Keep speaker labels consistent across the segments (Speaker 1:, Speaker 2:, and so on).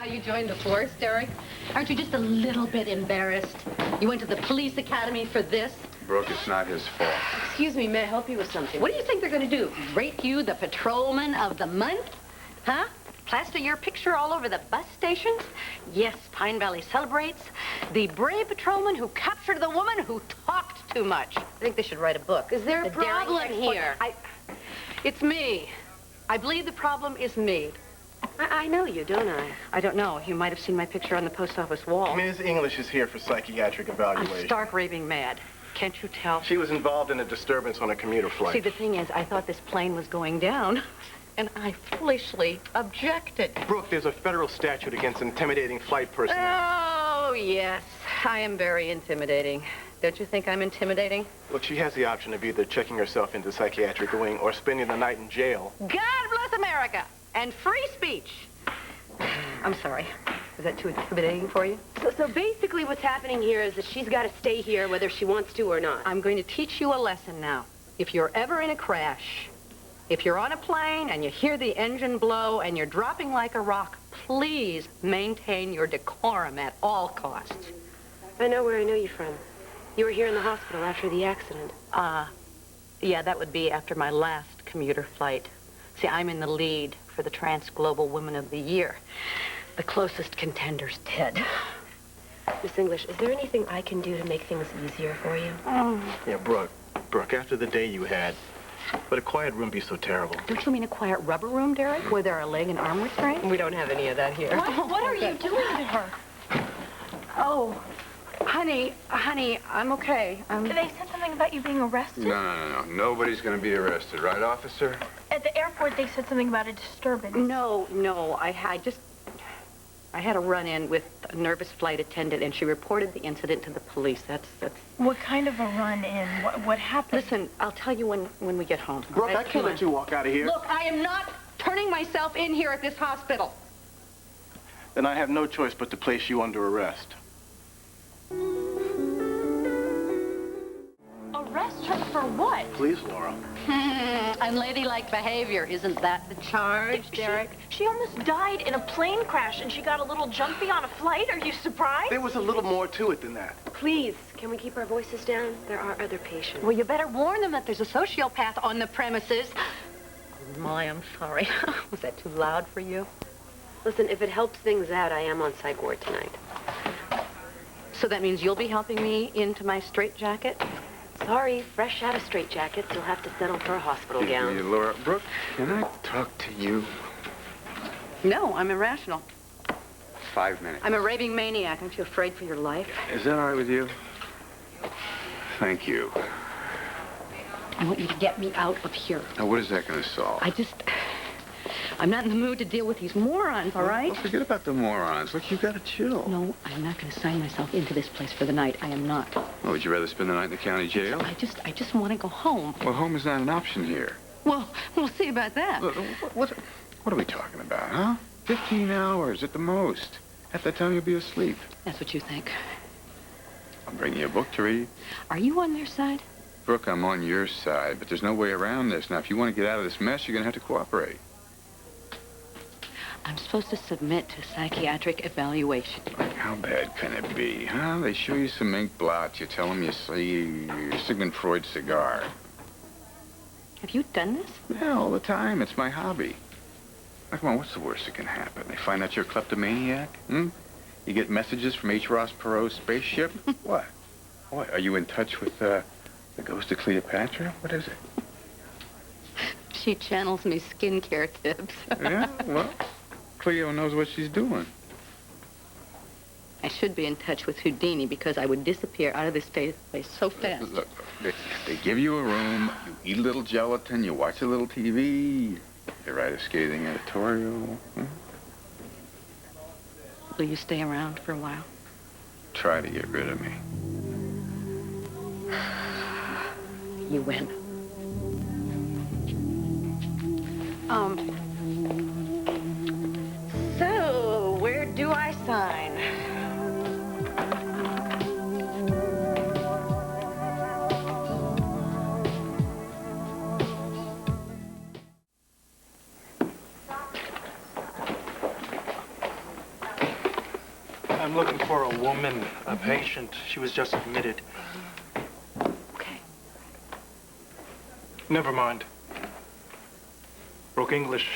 Speaker 1: why you joined the force, Derek? Aren't you just a little bit embarrassed? You went to the police academy for this?
Speaker 2: Brooke, it's not his fault.
Speaker 3: Excuse me, may I help you with something?
Speaker 1: What do you think they're going to do? Rate you the patrolman of the month? Huh? Plaster your picture all over the bus stations? Yes, Pine Valley celebrates the brave patrolman who captured the woman who talked too much. I think they should write a book.
Speaker 3: Is there a problem here?
Speaker 1: It's me. I believe the problem is me.
Speaker 3: I know you, don't I?
Speaker 1: I don't know. You might have seen my picture on the post office wall.
Speaker 4: Ms. English is here for psychiatric evaluation.
Speaker 1: I'm stark raving mad. Can't you tell?
Speaker 4: She was involved in a disturbance on a commuter flight.
Speaker 1: See, the thing is, I thought this plane was going down, and I foolishly objected.
Speaker 4: Brooke, there's a federal statute against intimidating flight personnel.
Speaker 1: Oh, yes. I am very intimidating. Don't you think I'm intimidating?
Speaker 4: Look, she has the option of either checking herself into psychiatric wing or spending the night in jail.
Speaker 1: God bless America and free speech. I'm sorry. Is that too intimidating for you?
Speaker 3: So basically what's happening here is that she's got to stay here whether she wants to or not.
Speaker 1: I'm going to teach you a lesson now. If you're ever in a crash, if you're on a plane and you hear the engine blow and you're dropping like a rock, please maintain your decorum at all costs.
Speaker 3: I know where I know you from. You were here in the hospital after the accident.
Speaker 1: Yeah, that would be after my last commuter flight. See, I'm in the lead for the Trans-Global Woman of the Year. The closest contender's dead.
Speaker 3: Miss English, is there anything I can do to make things easier for you?
Speaker 4: Yeah, Brooke, after the day you had, would a quiet room be so terrible?
Speaker 1: Don't you mean a quiet rubber room, Derek, where there are leg and arm restraints?
Speaker 3: We don't have any of that here.
Speaker 5: What are you doing to her?
Speaker 1: Oh, honey, I'm okay.
Speaker 5: They said something about you being arrested.
Speaker 2: No. Nobody's going to be arrested, right, officer?
Speaker 5: At the airport, they said something about a disturbance.
Speaker 1: No, I had a run-in with a nervous flight attendant, and she reported the incident to the police. That's...
Speaker 5: What kind of a run-in? What happened?
Speaker 1: Listen, I'll tell you when we get home.
Speaker 4: Brooke,
Speaker 1: Right?
Speaker 4: I can't let you walk out of here.
Speaker 1: Look, I am not turning myself in here at this hospital.
Speaker 4: Then I have no choice but to place you under arrest.
Speaker 5: Arrest her for what?
Speaker 4: Please, Laura.
Speaker 1: Unladylike behavior. Isn't that the charge, Derek?
Speaker 5: She almost died in a plane crash, and she got a little jumpy on a flight. Are you surprised?
Speaker 4: There was a little more to it than that.
Speaker 3: Please, can we keep our voices down? There are other patients.
Speaker 1: Well, you better warn them that there's a sociopath on the premises. Oh, my, I'm sorry. Was that too loud for you?
Speaker 3: Listen, if it helps things out, I am on psych ward tonight.
Speaker 1: So that means you'll be helping me into my straitjacket?
Speaker 3: Sorry, fresh out of straitjackets, you'll have to settle for a hospital gown.
Speaker 2: Hey, Laura, Brooke, can I talk to you?
Speaker 1: No, I'm irrational.
Speaker 2: 5 minutes.
Speaker 1: I'm a raving maniac. Aren't you afraid for your life?
Speaker 2: Is that all right with you? Thank you.
Speaker 1: I want you to get me out of here.
Speaker 2: Now, what is that going to solve?
Speaker 1: I'm not in the mood to deal with these morons, all right?
Speaker 2: Well, forget about the morons. Look, you got to chill.
Speaker 1: No, I'm not going to sign myself into this place for the night. I am not.
Speaker 2: Oh, would you rather spend the night in the county jail?
Speaker 1: I just want to go home.
Speaker 2: Well, home is not an option here.
Speaker 1: Well, we'll see about that.
Speaker 2: Look, what are we talking about, huh? 15 hours at the most. At that time, you'll be asleep.
Speaker 1: That's what you think.
Speaker 2: I'll bring you a book to read.
Speaker 1: Are you on their side?
Speaker 2: Brooke, I'm on your side, but there's no way around this. Now, if you want to get out of this mess, you're going to have to cooperate.
Speaker 1: I'm supposed to submit to psychiatric evaluation.
Speaker 2: Like, how bad can it be, huh? They show you some ink blots. You tell them you see Sigmund Freud's cigar.
Speaker 1: Have you done this?
Speaker 2: Yeah, all the time. It's my hobby. Now, come on, what's the worst that can happen? They find out you're a kleptomaniac? You get messages from H. Ross Perot's spaceship? What? What? Are you in touch with the ghost of Cleopatra? What is it?
Speaker 1: She channels me skincare tips.
Speaker 2: Yeah, well, Cleo knows what she's doing.
Speaker 1: I should be in touch with Houdini because I would disappear out of this place so fast.
Speaker 2: Look, they give you a room, you eat a little gelatin, you watch a little TV, you write a scathing editorial.
Speaker 1: Will you stay around for a while?
Speaker 2: Try to get rid of me.
Speaker 1: You win. So, where do I sign?
Speaker 6: I'm looking for a woman, a patient. She was just admitted.
Speaker 1: Okay.
Speaker 6: Never mind. Brooke English.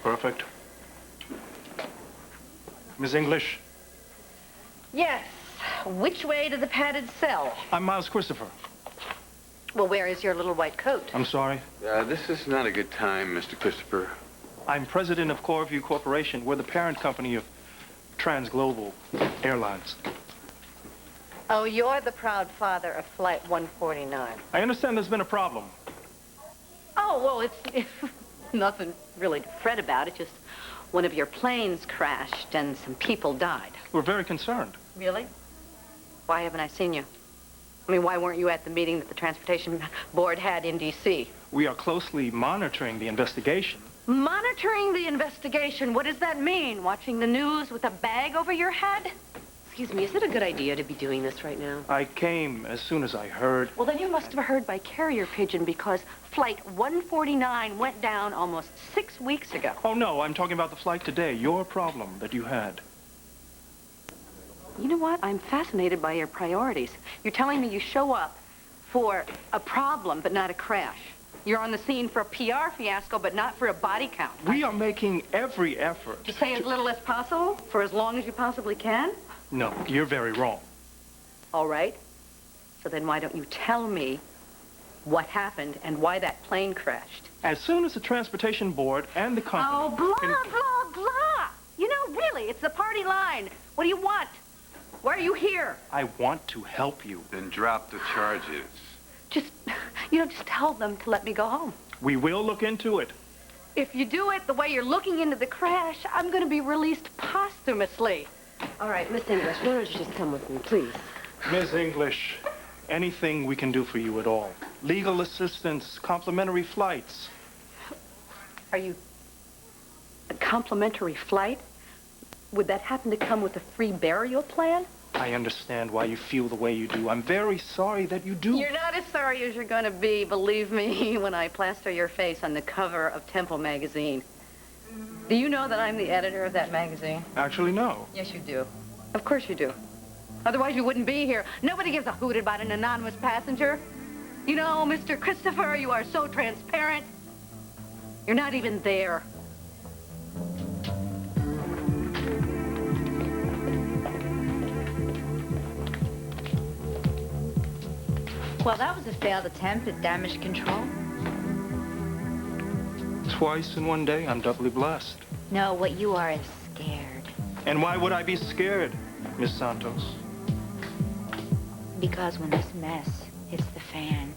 Speaker 6: Perfect. Miss English?
Speaker 1: Yes. Which way to the padded cell?
Speaker 6: I'm Miles Christopher.
Speaker 1: Well, where is your little white coat?
Speaker 6: I'm sorry.
Speaker 2: This is not a good time, Mr. Christopher.
Speaker 6: I'm president of Coreview Corporation. We're the parent company of Transglobal Airlines.
Speaker 1: Oh, you're the proud father of Flight 149.
Speaker 6: I understand there's been a problem.
Speaker 1: Oh, well, it's nothing really to fret about. It's just one of your planes crashed and some people died.
Speaker 6: We're very concerned.
Speaker 1: Really? Why haven't I seen you? I mean, why weren't you at the meeting that the Transportation Board had in D.C.?
Speaker 6: We are closely monitoring the investigation.
Speaker 1: Monitoring the investigation? What does that mean? Watching the news with a bag over your head?
Speaker 3: Excuse me, is it a good idea to be doing this right now?
Speaker 6: I came as soon as I heard.
Speaker 1: Well, then you must have heard by carrier pigeon because Flight 149 went down almost 6 weeks ago.
Speaker 6: Oh, no, I'm talking about the flight today. Your problem that you had.
Speaker 1: You know what? I'm fascinated by your priorities. You're telling me you show up for a problem, but not a crash. You're on the scene for a PR fiasco, but not for a body count.
Speaker 6: We are making every effort.
Speaker 1: To say as little as possible, for as long as you possibly can?
Speaker 6: No, you're very wrong.
Speaker 1: All right. So then why don't you tell me what happened and why that plane crashed?
Speaker 6: As soon as the Transportation Board and the company...
Speaker 1: Oh, blah, blah. You know, really, it's the party line. What do you want? Why are you here?
Speaker 6: I want to help you.
Speaker 2: Then drop the charges.
Speaker 1: Just tell them to let me go home.
Speaker 6: We will look into it.
Speaker 1: If you do it the way you're looking into the crash, I'm going to be released posthumously.
Speaker 3: All right, Miss English, why don't you just come with me, please?
Speaker 6: Miss English, anything we can do for you at all. Legal assistance, complimentary flights.
Speaker 1: Are you a complimentary flight? Would that happen to come with a free burial plan?
Speaker 6: I understand why you feel the way you do. I'm very sorry that you do.
Speaker 1: You're not as sorry as you're going to be, believe me, when I plaster your face on the cover of Temple magazine. Do you know that I'm the editor of that magazine?
Speaker 6: Actually, no.
Speaker 1: Yes, you do. Of course you do. Otherwise, you wouldn't be here. Nobody gives a hoot about an anonymous passenger. You know, Mr. Christopher, you are so transparent. You're not even there.
Speaker 7: Well, that was a failed attempt at damage control.
Speaker 6: Twice in one day, I'm doubly blessed.
Speaker 7: No, what you are is scared.
Speaker 6: And why would I be scared, Miss Santos?
Speaker 7: Because when this mess hits the fan,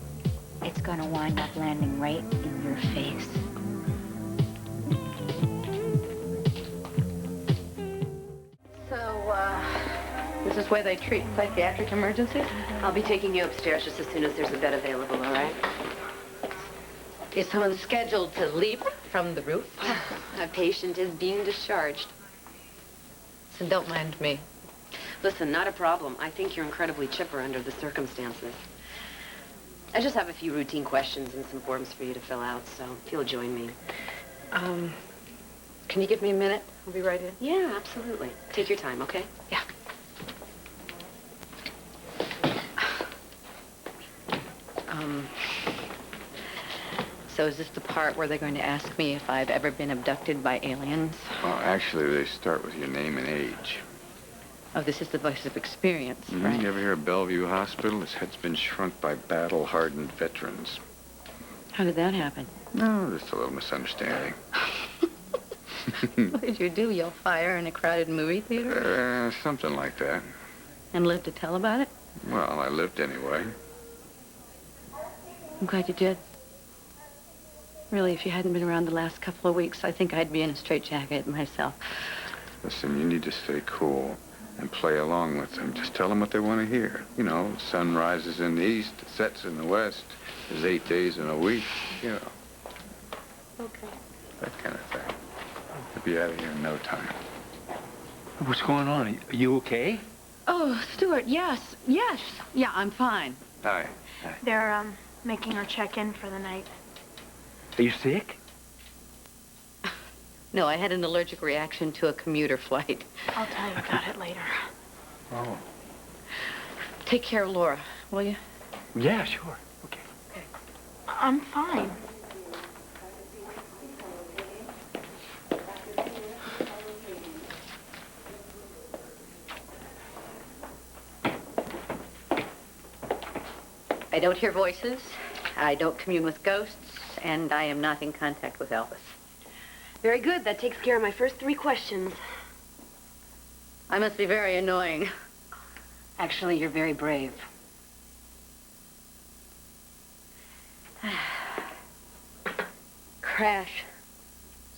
Speaker 7: it's gonna wind up landing right in your face.
Speaker 1: So, this is where they treat psychiatric emergencies?
Speaker 3: I'll be taking you upstairs just as soon as there's a bed available, all right?
Speaker 1: Is someone scheduled to leap from the roof?
Speaker 3: A patient is being discharged.
Speaker 1: So don't mind me.
Speaker 3: Listen, not a problem. I think you're incredibly chipper under the circumstances. I just have a few routine questions and some forms for you to fill out, so if you'll join me.
Speaker 1: Can you give me a minute? I'll be right in.
Speaker 3: Yeah, absolutely. Take your time, okay?
Speaker 1: Yeah. So is this the part where they're going to ask me if I've ever been abducted by aliens?
Speaker 2: Well, actually, they start with your name and age.
Speaker 1: Oh, this is the voice of experience,
Speaker 2: Mm-hmm.
Speaker 1: right?
Speaker 2: You ever hear of Bellevue Hospital? Its head's been shrunk by battle-hardened veterans.
Speaker 1: How did that happen?
Speaker 2: No, just a little misunderstanding.
Speaker 1: What did you do? Yell fire in a crowded movie theater?
Speaker 2: Something like that.
Speaker 1: And live to tell about it?
Speaker 2: Well, I lived anyway.
Speaker 1: I'm glad you did. Really, if you hadn't been around the last couple of weeks, I think I'd be in a straitjacket myself.
Speaker 2: Listen, you need to stay cool and play along with them. Just tell them what they want to hear. You know, sun rises in the east, it sets in the west. There's 8 days in a week, you know.
Speaker 1: Okay.
Speaker 2: That kind of thing. I'll be out of here in no time.
Speaker 8: What's going on? Are you okay?
Speaker 1: Oh, Stuart, yes. Yeah, I'm fine.
Speaker 2: Hi.
Speaker 5: They're, making her check in for the night.
Speaker 8: Are you sick?
Speaker 1: No, I had an allergic reaction to a commuter flight.
Speaker 5: I'll tell you about it later.
Speaker 2: Oh.
Speaker 1: Take care of Laura, will you?
Speaker 8: Yeah, sure. Okay.
Speaker 5: I'm fine.
Speaker 1: I don't hear voices, I don't commune with ghosts, and I am not in contact with Elvis.
Speaker 3: Very good. That takes care of my first 3 questions.
Speaker 1: I must be very annoying.
Speaker 3: Actually, you're very brave.
Speaker 1: Crash.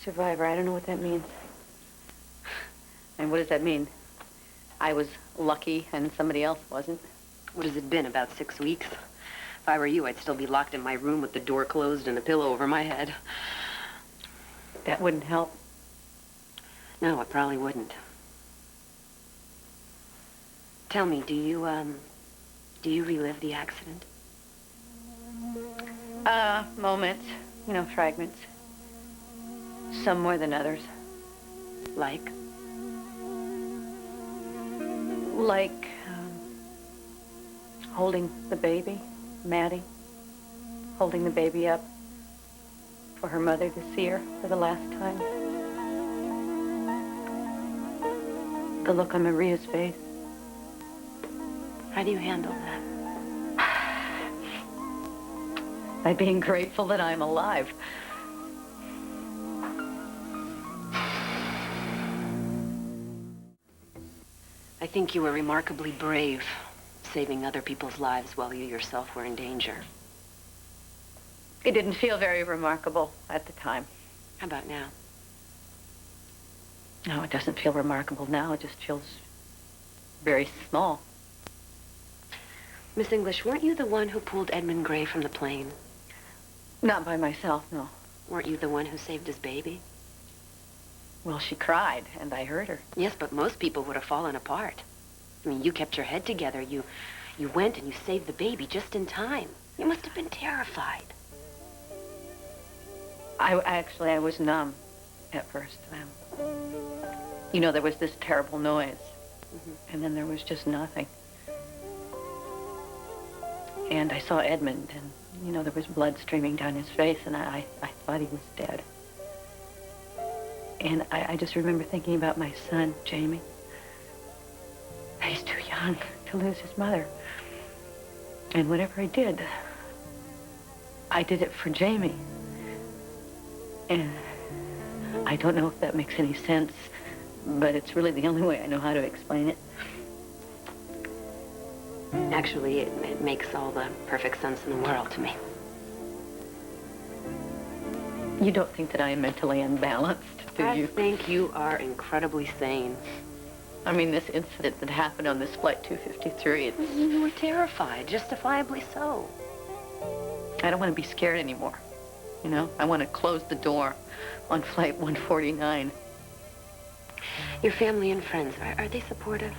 Speaker 1: Survivor, I don't know what that means. And what does that mean? I was lucky and somebody else wasn't?
Speaker 3: What has it been, about 6 weeks? If I were you, I'd still be locked in my room with the door closed and a pillow over my head.
Speaker 1: That wouldn't help.
Speaker 3: No, it probably wouldn't. Tell me, do you relive the accident?
Speaker 1: Moments. You know, fragments. Some more than others.
Speaker 3: Like?
Speaker 1: Like, holding the baby, Maddie. Holding the baby up for her mother to see her for the last time. The look on Maria's face.
Speaker 3: How do you handle that?
Speaker 1: By being grateful that I'm alive.
Speaker 3: I think you were remarkably brave, saving other people's lives while you yourself were in danger.
Speaker 1: It didn't feel very remarkable at the time.
Speaker 3: How about now?
Speaker 1: No, it doesn't feel remarkable now. It just feels very small.
Speaker 3: Miss English, weren't you the one who pulled Edmund Gray from the plane?
Speaker 1: Not by myself, no.
Speaker 3: Weren't you the one who saved his baby?
Speaker 1: Well, she cried, and I heard her.
Speaker 3: Yes, but most people would have fallen apart. I mean, you kept your head together. You went and you saved the baby just in time. You must have been terrified.
Speaker 1: I was numb at first. You know, there was this terrible noise, and then there was just nothing. And I saw Edmund, and, you know, there was blood streaming down his face, and I thought he was dead. And I just remember thinking about my son, Jamie. He's too young to lose his mother. And whatever I did it for Jamie. And I don't know if that makes any sense, but it's really the only way I know how to explain it.
Speaker 3: Actually, it makes all the perfect sense in the world to me.
Speaker 1: You don't think that I am mentally unbalanced, do you?
Speaker 3: I think you are incredibly sane.
Speaker 1: I mean, this incident that happened on this flight 253,
Speaker 3: You were terrified, justifiably so.
Speaker 1: I don't want to be scared anymore. You know, I want to close the door on flight 149.
Speaker 3: Your family and friends, are they supportive?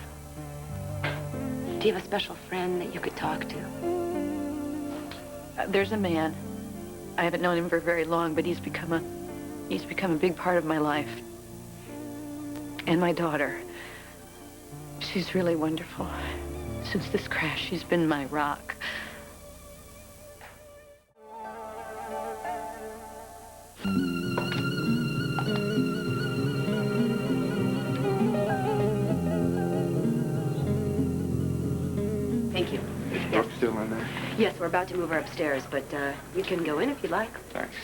Speaker 3: Do you have a special friend that you could talk to?
Speaker 1: There's a man. I haven't known him for very long, but he's become a big part of my life. And my daughter. She's really wonderful. Since this crash, she's been my rock.
Speaker 3: Thank you.
Speaker 2: Is Brooke still in there?
Speaker 3: Yes, we're about to move her upstairs, but you can go in if you like.
Speaker 2: Thanks.